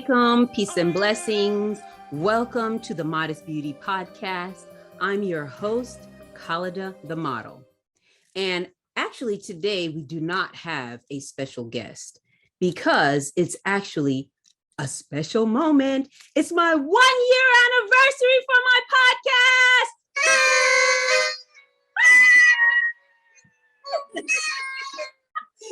Alaikum, peace and blessings. Welcome to the Modest Beauty Podcast. I'm your host, Khalida the Model. And actually today we do not have a special guest because it's actually a special moment. It's my 1-year anniversary for my podcast.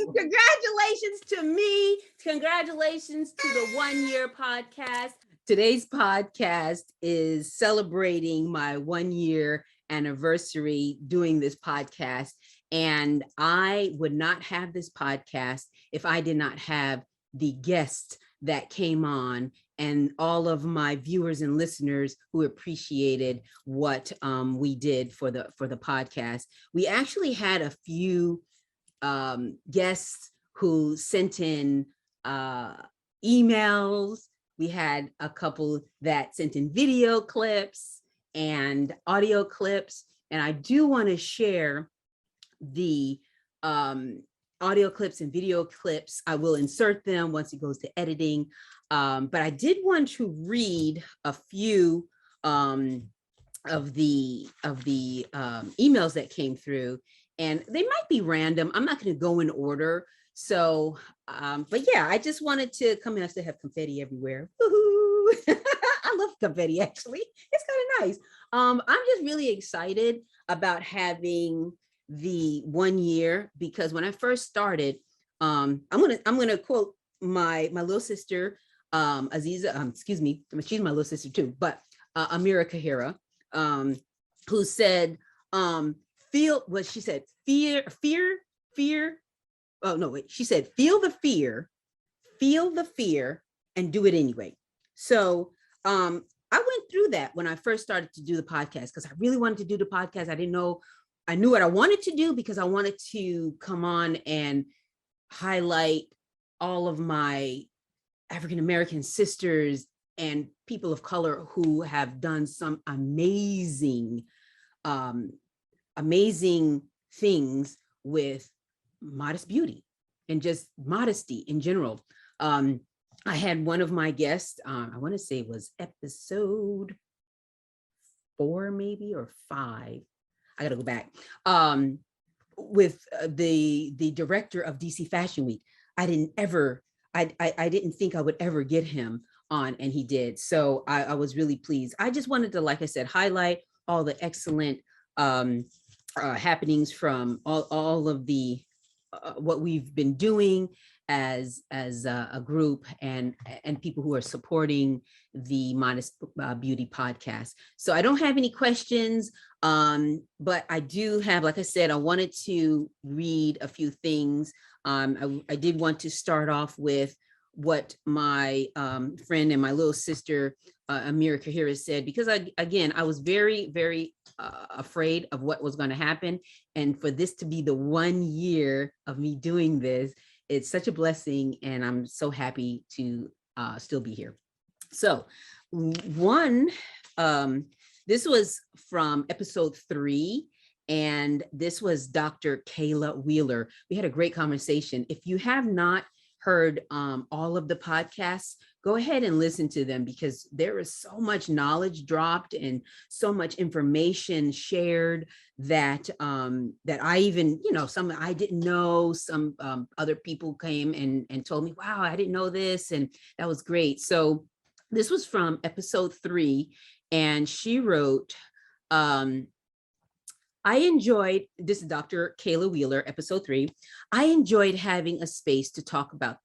Congratulations to me. Congratulations to the 1-year podcast. Today's podcast is celebrating my 1-year anniversary doing this podcast. And I would not have this podcast if I did not have the guests that came on and all of my viewers and listeners who appreciated what we did for the podcast. We actually had a few guests who sent in emails. We had a couple that sent in video clips and audio clips. And I do want to share the audio clips and video clips. I will insert them once it goes to editing. But I did want to read a few of the emails that came through. And they might be random. I'm not going to go in order. So, but yeah, I just wanted to come in. I still have confetti everywhere. Woo-hoo. I love confetti, actually. It's kind of nice. I'm just really excited about having the 1 year, because when I first started, I'm gonna quote my little sister, Aziza, excuse me, she's my little sister too, but Amira Kahira, who said, feel what she said, fear. Oh, no, wait, she said, feel the fear and do it anyway. So I went through that when I first started to do the podcast, because I really wanted to do the podcast. I knew what I wanted to do because I wanted to come on and highlight all of my African-American sisters and people of color who have done some amazing things with modest beauty and just modesty in general. I had one of my guests, I want to say it was episode 4 maybe or 5. I got to go back, with the director of DC Fashion Week. I didn't think I would ever get him on, and he did. So I was really pleased. I just wanted to, like I said, highlight all the excellent happenings from all of the what we've been doing as a group, and people who are supporting the Modest Beauty podcast. So I don't have any questions, but I do have, like I said, I wanted to read a few things. I did want to start off with what my friend and my little sister, Amira Kahira, said, because I was very, very afraid of what was going to happen. And for this to be the 1 year of me doing this, it's such a blessing. And I'm so happy to still be here. So this was from episode 3. And this was Dr. Kayla Wheeler. We had a great conversation. If you have not heard all of the podcasts, go ahead and listen to them, because there is so much knowledge dropped and so much information shared that I even, some I didn't know, some other people came and told me, wow, I didn't know this. And that was great. So this was from episode 3. And she wrote, this is Dr. Kayla Wheeler, episode 3. I enjoyed having a space to talk about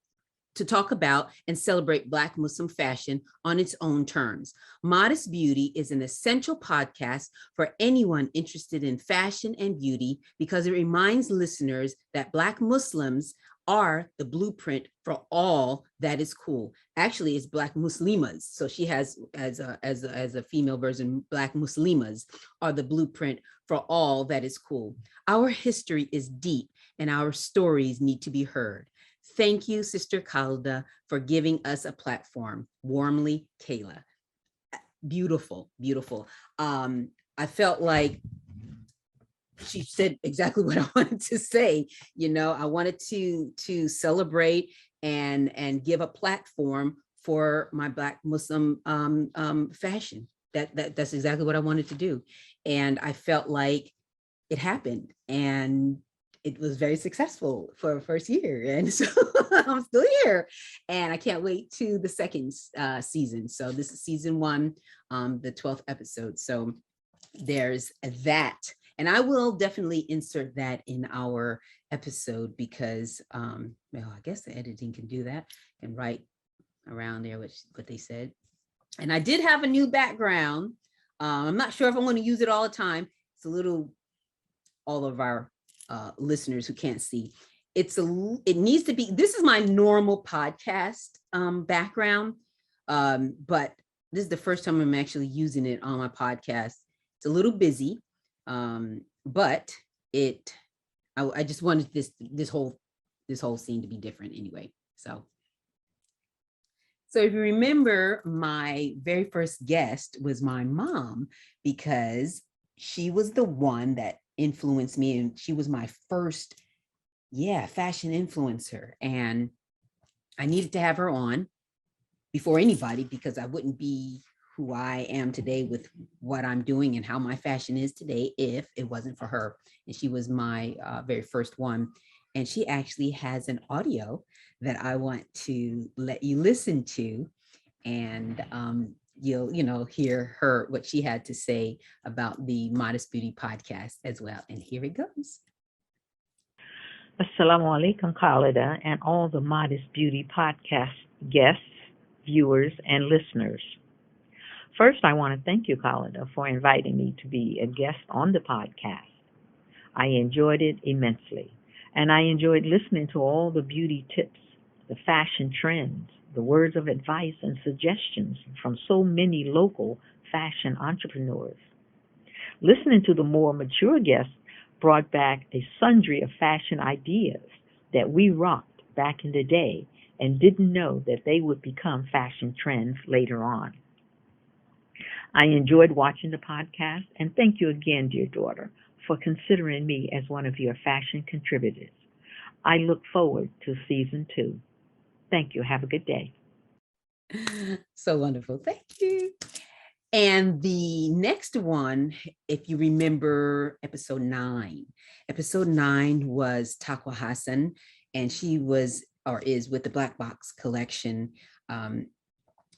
and celebrate Black Muslim fashion on its own terms. Modest Beauty is an essential podcast for anyone interested in fashion and beauty, because it reminds listeners that Black Muslims are the blueprint for all that is cool. Actually, it's Black Muslimas. So she has, as a female version, Black Muslimas are the blueprint for all that is cool. Our history is deep and our stories need to be heard. Thank you, Sister Khalida, for giving us a platform. Warmly, Kayla. Beautiful, beautiful. I felt like she said exactly what I wanted to say. I wanted to celebrate and give a platform for my Black Muslim fashion. That's exactly what I wanted to do. And I felt like it happened, and it was very successful for a first year. And so I'm still here, and I can't wait to the second season. So this is season 1, the 12th episode. So there's that. And I will definitely insert that in our episode because, well, I guess the editing can do that and write around there what they said. And I did have a new background. I'm not sure if I'm going to use it all the time. It's a little, all of our listeners who can't see, it needs to be, this is my normal podcast background, but this is the first time I'm actually using it on my podcast. It's a little busy, but I just wanted this whole scene to be different anyway. So if you remember, my very first guest was my mom, because she was the one that influenced me, and she was my first, fashion influencer. And I needed to have her on before anybody, because I wouldn't be who I am today with what I'm doing and how my fashion is today if it wasn't for her. And she was my very first one. And she actually has an audio that I want to let you listen to. And you'll hear what she had to say about the Modest Beauty podcast as well. And here it goes. Assalamu alaikum, Khalida, and all the Modest Beauty podcast guests, viewers, and listeners. First, I want to thank you, Khalida, for inviting me to be a guest on the podcast. I enjoyed it immensely, and I enjoyed listening to all the beauty tips, the fashion trends, the words of advice and suggestions from so many local fashion entrepreneurs. Listening to the more mature guests brought back a sundry of fashion ideas that we rocked back in the day and didn't know that they would become fashion trends later on. I enjoyed watching the podcast, and thank you again, dear daughter, for considering me as one of your fashion contributors. I look forward to season 2. Thank you. Have a good day. So wonderful. Thank you. And the next one, if you remember episode 9 was Taqwa Hassan, and she was, or is, with the Black Box collection.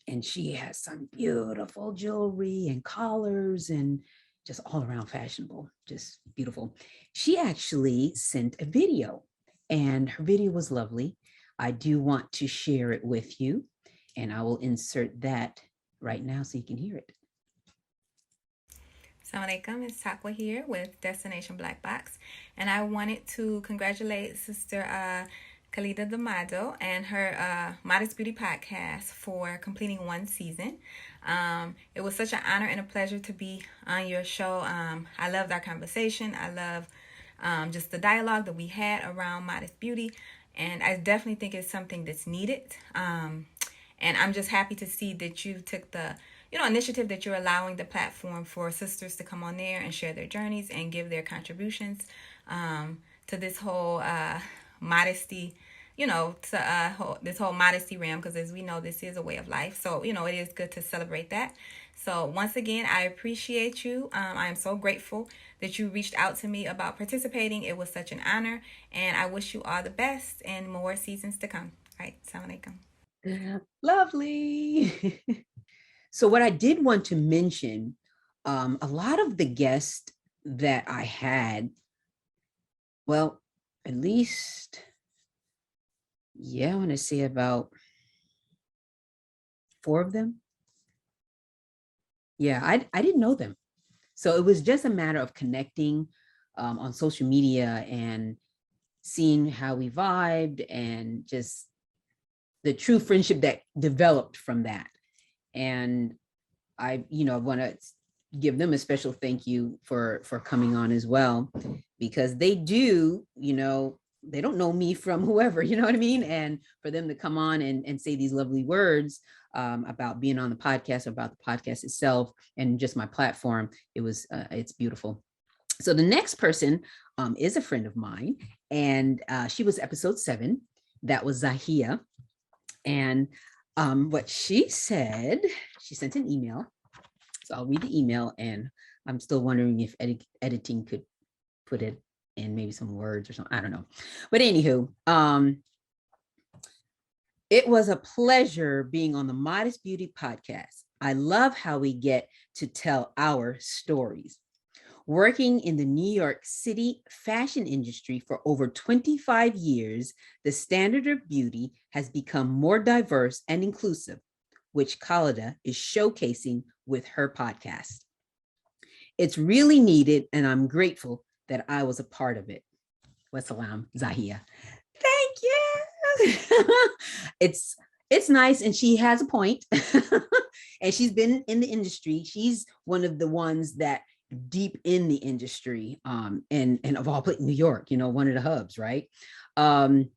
And she has some beautiful jewelry and collars and just all around fashionable, just beautiful. She actually sent a video, and her video was lovely. I do want to share it with you, and I will insert that right now so you can hear it. Assalamu alaikum, it's Taqwa here with Destination Black Box, and I wanted to congratulate Sister Khalida Damado and her Modest Beauty podcast for completing 1 season. It was such an honor and a pleasure to be on your show. I loved our conversation. I love just the dialogue that we had around Modest Beauty, and I definitely think it's something that's needed. And I'm just happy to see that you took the initiative, that you're allowing the platform for sisters to come on there and share their journeys and give their contributions to this whole modesty, to this whole modesty realm, because as we know, this is a way of life. So, it is good to celebrate that. So once again, I appreciate you. I am so grateful that you reached out to me about participating. It was such an honor, and I wish you all the best and more seasons to come. All right. Assalamu alaikum. Lovely. So what I did want to mention, a lot of the guests that I had, well, at least, I want to say about 4 of them. I didn't know them. So it was just a matter of connecting on social media and seeing how we vibed, and just the true friendship that developed from that. And I, want to give them a special thank you for coming on as well, because they do, they don't know me from whoever, you know what I mean? And for them to come on and say these lovely words about being on the podcast, about the podcast itself, and just my platform, it's beautiful. So the next person is a friend of mine, and she was episode 7. That was Zahia. And What she said, she sent an email. So I'll read the email, and I'm still wondering if editing could put it in maybe some words or something. I don't know. But anywho, it was a pleasure being on the Modest Beauty podcast. I love how we get to tell our stories. Working in the New York City fashion industry for over 25 years, the standard of beauty has become more diverse and inclusive, which Khalida is showcasing with her podcast. It's really needed, and I'm grateful that I was a part of it. Wassalam, Zahia. Thank you. it's nice, and she has a point. And she's been in the industry. She's one of the ones that deep in the industry, and of all places, New York, one of the hubs, right? And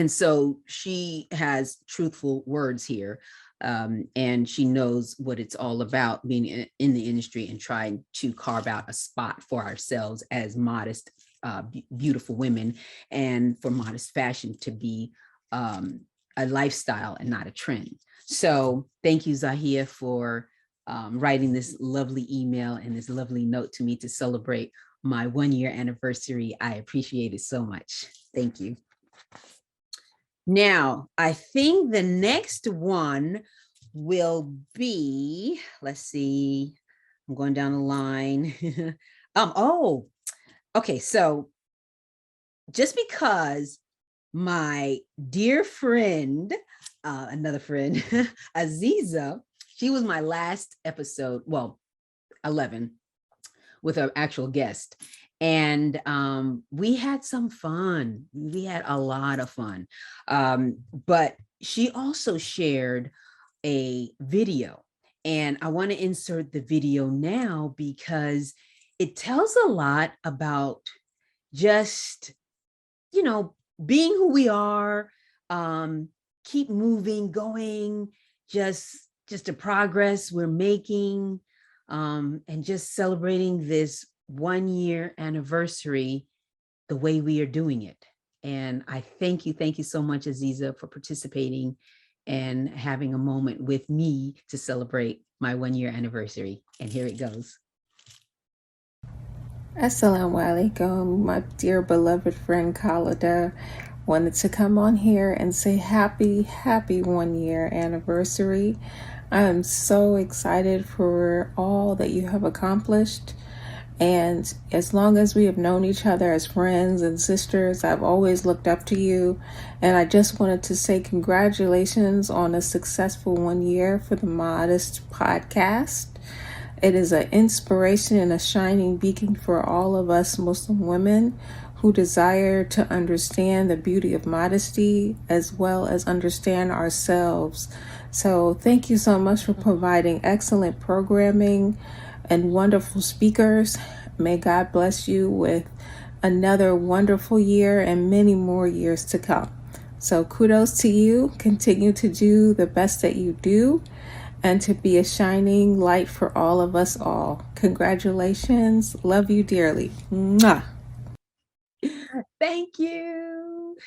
so she has truthful words here. And she knows what it's all about, being in the industry and trying to carve out a spot for ourselves as modest, beautiful women, and for modest fashion to be a lifestyle and not a trend. So thank you, Zahia, for writing this lovely email and this lovely note to me to celebrate my 1-year anniversary. I appreciate it so much. Thank you. Now, I think the next one will be, let's see, I'm going down the line. Okay. So just because my dear friend, another friend, Aziza, she was my last episode, 11, with an actual guest. And we had some fun. We had a lot of fun. But she also shared a video. And I want to insert the video now because it tells a lot about just, being who we are, keep moving, going, just the progress we're making, and just celebrating this 1-year anniversary the way we are doing it. And I thank you so much, Aziza, for participating and having a moment with me to celebrate my 1-year anniversary. And here it goes. Assalamu alaikum, my dear beloved friend Khalida. Wanted to come on here and say happy 1-year anniversary. I am so excited for all that you have accomplished. And as long as we have known each other as friends and sisters, I've always looked up to you. And I just wanted to say congratulations on a successful 1 year for the Modest podcast. It is an inspiration and a shining beacon for all of us Muslim women who desire to understand the beauty of modesty as well as understand ourselves. So thank you so much for providing excellent programming and wonderful speakers. May God bless you with another wonderful year and many more years to come. So kudos to you. Continue to do the best that you do and to be a shining light for all of us all. Congratulations. Love you dearly. Mwah. Thank you.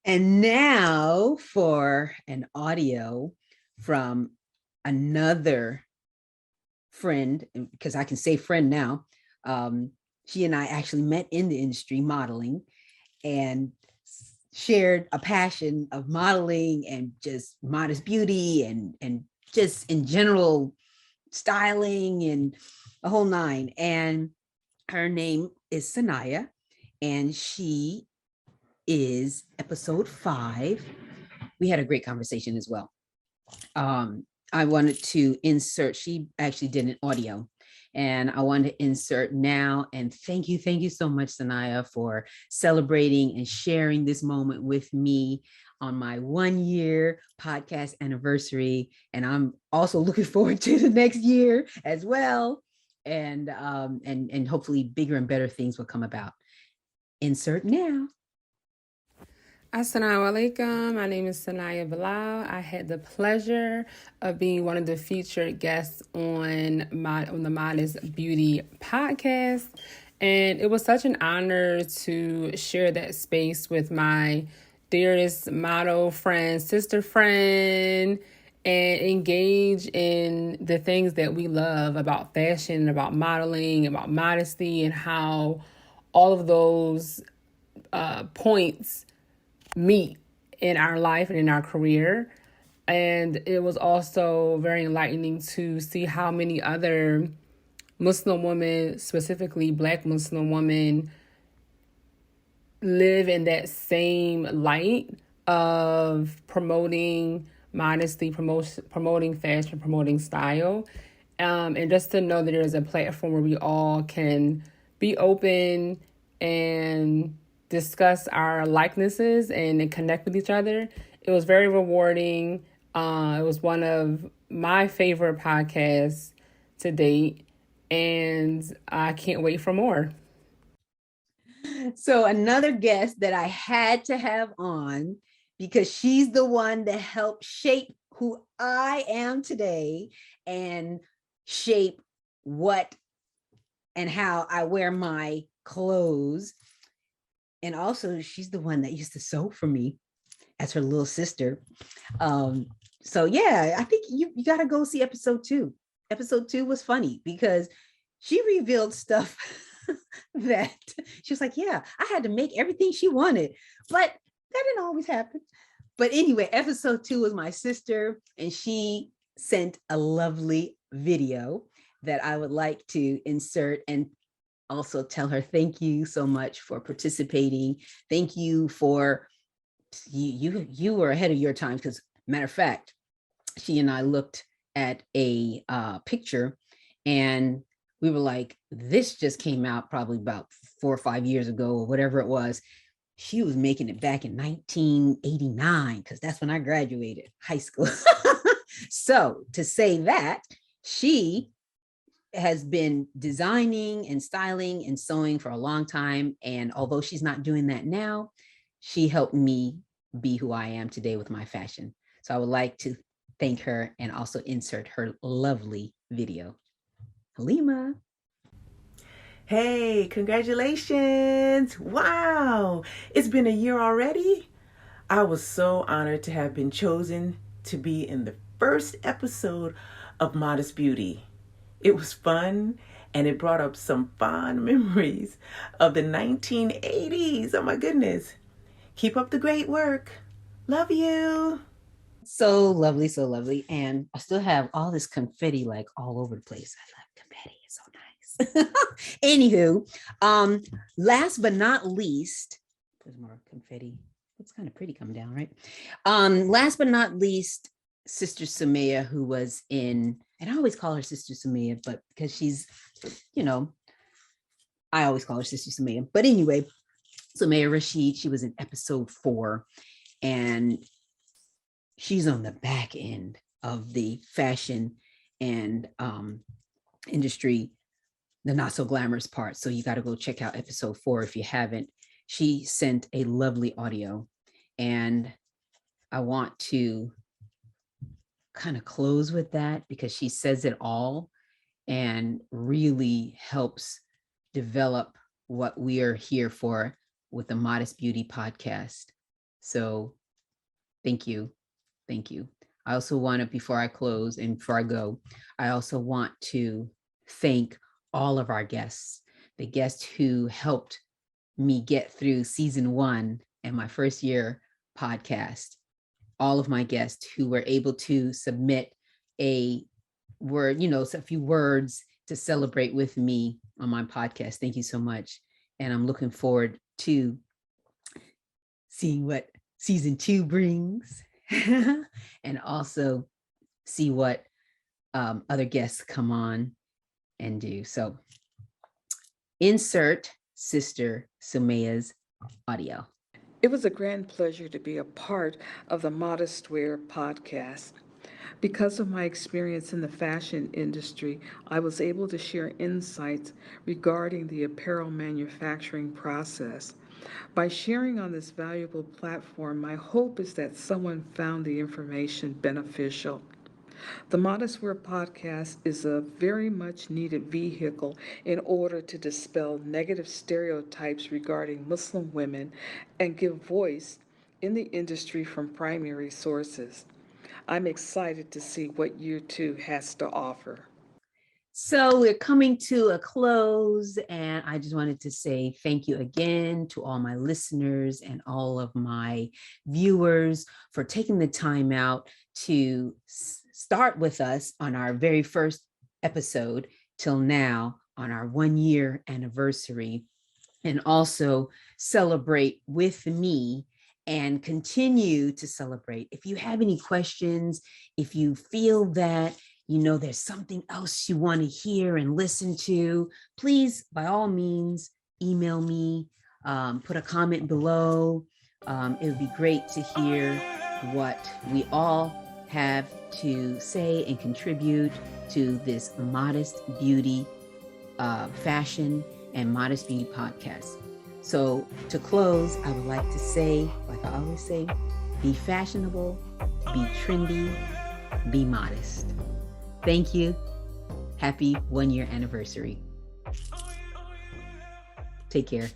And now for an audio from another friend, because I can say friend now. She and I actually met in the industry modeling and shared a passion of modeling and just modest beauty and just in general styling and a whole nine. And her name is Sanaya, and she is episode 5. We had a great conversation as well. I wanted to insert, she actually did an audio, and I wanted to insert now. And thank you so much, Sanaya, for celebrating and sharing this moment with me on my 1-year podcast anniversary. And I'm also looking forward to the next year as well. And hopefully bigger and better things will come about. Insert now. Assalamu alaikum. My name is Sanaya Bilal. I had the pleasure of being one of the featured guests on the Modest Beauty podcast, and it was such an honor to share that space with my dearest model friend, sister friend, and engage in the things that we love about fashion, about modeling, about modesty, and how all of those points meet in our life and in our career. And it was also very enlightening to see how many other Muslim women, specifically Black Muslim women, live in that same light of promoting modesty, promoting fashion, promoting style. And just to know that there's a platform where we all can be open and discuss our likenesses and connect with each other. It was very rewarding. It was one of my favorite podcasts to date, and I can't wait for more. So another guest that I had to have on, because she's the one that helped shape who I am today and shape what and how I wear my clothes. And also she's the one that used to sew for me as her little sister. So yeah, I think you got to go see episode 2. Episode 2 was funny because she revealed stuff that she was like, yeah, I had to make everything she wanted, but that didn't always happen. But anyway, episode 2 was my sister, and she sent a lovely video that I would like to insert and also tell her thank you so much for participating. Thank you for you were ahead of your time, because matter of fact, she and I looked at a picture and we were like, this just came out probably about 4 or 5 years ago or whatever it was. She was making it back in 1989, because that's when I graduated high school. So to say that, she has been designing and styling and sewing for a long time. And although she's not doing that now, she helped me be who I am today with my fashion. So I would like to thank her and also insert her lovely video. Halima. Hey, congratulations. Wow. It's been a year already. I was so honored to have been chosen to be in the first episode of Modest Beauty. It was fun, and it brought up some fond memories of the 1980s. Oh my goodness. Keep up the great work. Love you. So lovely, so lovely. And I still have all this confetti like all over the place. I love confetti. It's so nice. Anywho, last but not least, there's more confetti. It's kind of pretty coming down, right? Last but not least, Sister Sumaya, who was in, and I always call her Sister Sumaya, but because she's, I always call her Sister Sumaya. But anyway, Sumaya Rashid, she was in episode 4, and she's on the back end of the fashion and industry, the not so glamorous part. So you got to go check out episode 4 if you haven't. She sent a lovely audio, and I want to kind of close with that because she says it all and really helps develop what we are here for with the Modest Beauty podcast. So thank you. Thank you. I also want to, before I close and before I go, I also want to thank all of our guests, the guests who helped me get through season 1 and my first year podcast. All of my guests who were able to submit a word, a few words to celebrate with me on my podcast. Thank you so much. And I'm looking forward to seeing what season 2 brings and also see what other guests come on and do. So insert Sister Sumaya's audio. It was a grand pleasure to be a part of the Modest Wear podcast. Because of my experience in the fashion industry, I was able to share insights regarding the apparel manufacturing process. By sharing on this valuable platform, my hope is that someone found the information beneficial. The Modest Wear podcast is a very much needed vehicle in order to dispel negative stereotypes regarding Muslim women and give voice in the industry from primary sources. I'm excited to see what year 2 has to offer. So we're coming to a close, and I just wanted to say thank you again to all my listeners and all of my viewers for taking the time out to start with us on our very first episode till now on our 1-year anniversary, and also celebrate with me and continue to celebrate. If you have any questions, if you feel that there's something else you want to hear and listen to, please, by all means, email me, put a comment below. It would be great to hear what we all have to say and contribute to this Modest Beauty fashion and Modest Beauty podcast. So to close, I would like to say, like I always say, be fashionable, be trendy, be modest. Thank you. Happy 1-year anniversary. Take care.